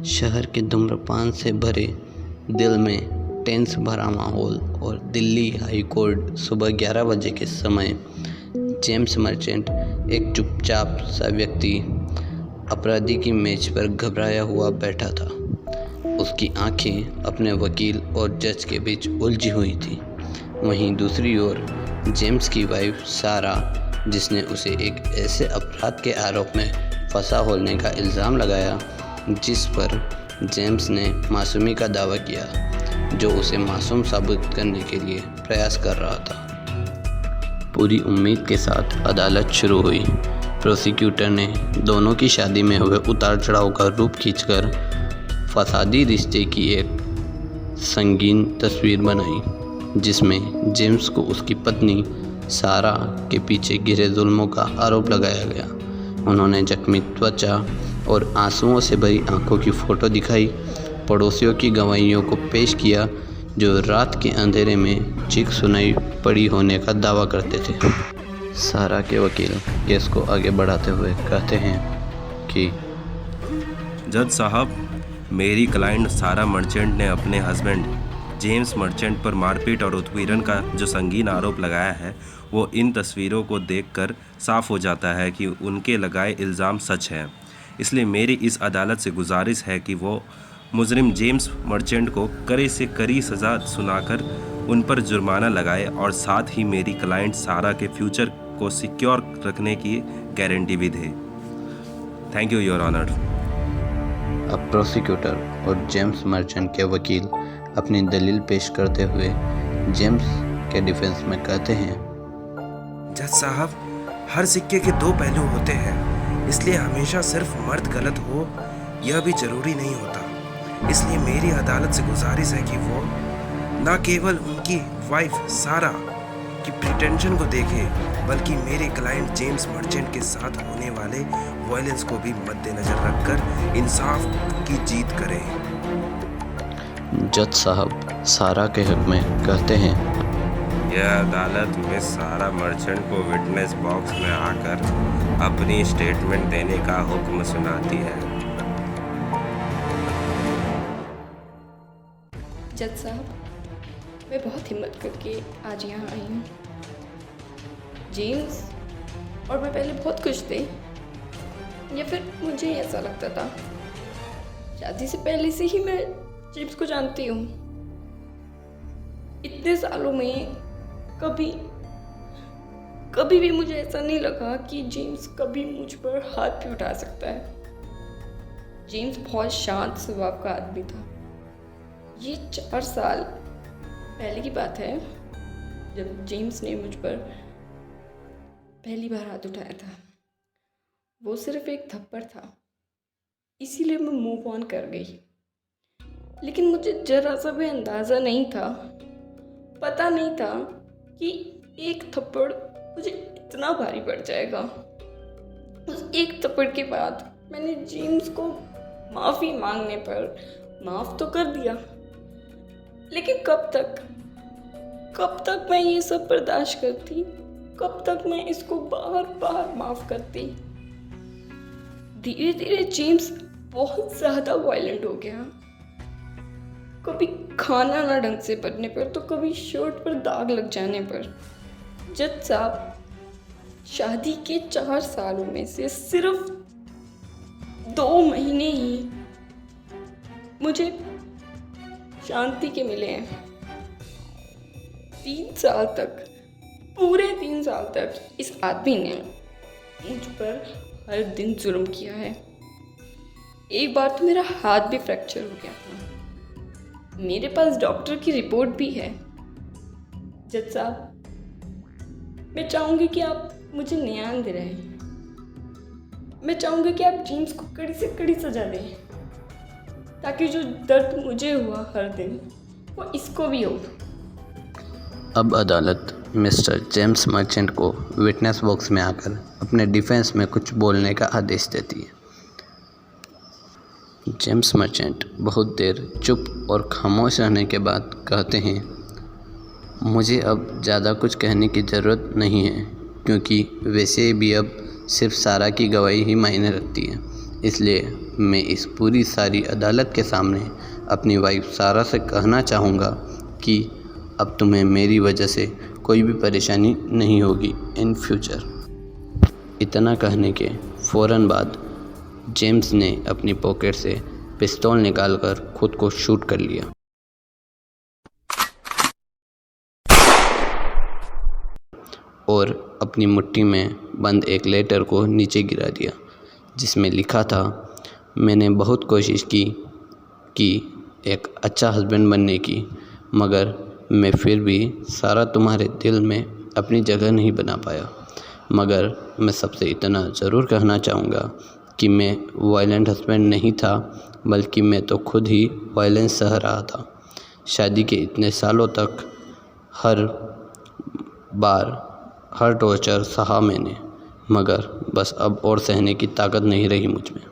शहर के धूम्रपान से भरे दिल में टेंस भरा माहौल और दिल्ली हाई कोर्ट सुबह 11 बजे के समय जेम्स मर्चेंट, एक चुपचाप सा व्यक्ति, अपराधी की मेज पर घबराया हुआ बैठा था। उसकी आंखें अपने वकील और जज के बीच उलझी हुई थी। वहीं दूसरी ओर जेम्स की वाइफ सारा, जिसने उसे एक ऐसे अपराध के आरोप में फंसा होने का इल्ज़ाम लगाया जिस पर जेम्स ने मासूमी का दावा किया, जो उसे मासूम साबित करने के लिए प्रयास कर रहा था। पूरी उम्मीद के साथ अदालत शुरू हुई। प्रोसिक्यूटर ने दोनों की शादी में हुए उतार चढ़ाव का रूप खींचकर फसादी रिश्ते की एक संगीन तस्वीर बनाई, जिसमें जेम्स को उसकी पत्नी सारा के पीछे घिरे जुल्मों का आरोप लगाया गया। उन्होंने जख्मी त्वचा और आंसुओं से भरी आंखों की फ़ोटो दिखाई, पड़ोसियों की गवाहियों को पेश किया जो रात के अंधेरे में चीख सुनाई पड़ी होने का दावा करते थे। सारा के वकील केस को आगे बढ़ाते हुए कहते हैं कि जज साहब, मेरी क्लाइंट सारा मर्चेंट ने अपने हस्बैंड जेम्स मर्चेंट पर मारपीट और उत्पीड़न का जो संगीन आरोप लगाया है, वो इन तस्वीरों को देखकर साफ हो जाता है कि उनके लगाए इल्ज़ाम सच हैं। इसलिए मेरी इस अदालत से गुजारिश है कि वो मुजरिम जेम्स मर्चेंट को कड़े से कड़ी सज़ा सुनाकर उन पर जुर्माना लगाए और साथ ही मेरी क्लाइंट सारा के फ्यूचर को सिक्योर रखने की गारंटी भी दे। Thank you your honour. अब प्रोसिक्यूटर और जेम्स मर्चेंट के वकील अपनी दलील पेश करते हुए जेम्स के डिफेंस में कहते हैं, जज साहब, हर सिक्के के दो पहलू होते हैं, इसलिए हमेशा सिर्फ मर्द गलत हो यह भी जरूरी नहीं होता। इसलिए मेरी अदालत से गुजारिश है कि वो न केवल उनकी वाइफ सारा की प्रिटेंशन को देखे, बल्कि मेरे क्लाइंट जेम्स मर्चेंट के साथ होने वाले वायलेंस को भी मद्देनजर रखकर इंसाफ की जीत करे। जज साहब सारा के हक में कहते हैं, यह अदालत में सारा मर्चेंट को विटनेस बॉक्स में आकर अपनी स्टेटमेंट देने का हुक्म सुनाती है। जज साहब, मैं बहुत हिम्मत करके आज यहाँ आई हूँ। जेम्स और मैं पहले बहुत खुश थे, या फिर मुझे ऐसा लगता था। शादी से पहले से ही मैं जेम्स को जानती हूँ। इतने सालों में कभी भी मुझे ऐसा नहीं लगा कि जेम्स कभी मुझ पर हाथ भी उठा सकता है। जेम्स बहुत शांत स्वभाव का आदमी था। ये 4 साल पहले की बात है जब जेम्स ने मुझ पर पहली बार हाथ उठाया था। वो सिर्फ एक थप्पड़ था, इसीलिए मैं मूव ऑन कर गई। लेकिन मुझे जरा सा भी अंदाज़ा नहीं था, पता नहीं था कि एक थप्पड़ मुझे इतना भारी पड़ जाएगा। उस एक थप्पड़ के बाद मैंने जेम्स को माफ़ी मांगने पर माफ़ तो कर दिया, लेकिन कब तक मैं ये सब बर्दाश्त करती? कब तक मैं इसको बार बार माफ़ करती? धीरे धीरे जेम्स बहुत ज़्यादा वायलेंट हो गया। कभी खाना ना ढंग से बनने पर, तो कभी शर्ट पर दाग लग जाने पर। जज साहब, शादी के 4 सालों में से सिर्फ 2 महीने ही मुझे शांति के मिले हैं। 3 साल तक, पूरे 3 साल तक इस आदमी ने मुझ पर हर दिन जुल्म किया है। एक बार तो मेरा हाथ भी फ्रैक्चर हो गया था। मेरे पास डॉक्टर की रिपोर्ट भी है। जज साहब, मैं चाहूँगी कि आप मुझे न्याय दे रहे हैं। मैं चाहूँगी कि आप जेम्स को कड़ी से कड़ी सजा दें, ताकि जो दर्द मुझे हुआ हर दिन, वो इसको भी हो। अब अदालत मिस्टर जेम्स मर्चेंट को विटनेस बॉक्स में आकर अपने डिफेंस में कुछ बोलने का आदेश देती है। जेम्स मर्चेंट बहुत देर चुप और खामोश रहने के बाद कहते हैं, मुझे अब ज़्यादा कुछ कहने की ज़रूरत नहीं है, क्योंकि वैसे भी अब सिर्फ सारा की गवाही ही मायने रखती है। इसलिए मैं इस पूरी सारी अदालत के सामने अपनी वाइफ सारा से कहना चाहूँगा कि अब तुम्हें मेरी वजह से कोई भी परेशानी नहीं होगी इन फ्यूचर। इतना कहने के फ़ौरन बाद जेम्स ने अपनी पॉकेट से पिस्तौल निकालकर खुद को शूट कर लिया और अपनी मुट्ठी में बंद एक लेटर को नीचे गिरा दिया, जिसमें लिखा था, मैंने बहुत कोशिश की एक अच्छा हस्बैंड बनने की, मगर मैं फिर भी सारा तुम्हारे दिल में अपनी जगह नहीं बना पाया। मगर मैं सबसे इतना ज़रूर कहना चाहूँगा कि मैं वायलेंट हस्बैंड नहीं था, बल्कि मैं तो खुद ही वायलेंस सह रहा था। शादी के इतने सालों तक हर बार हर टॉर्चर सहा मैंने, मगर बस अब और सहने की ताकत नहीं रही मुझ में।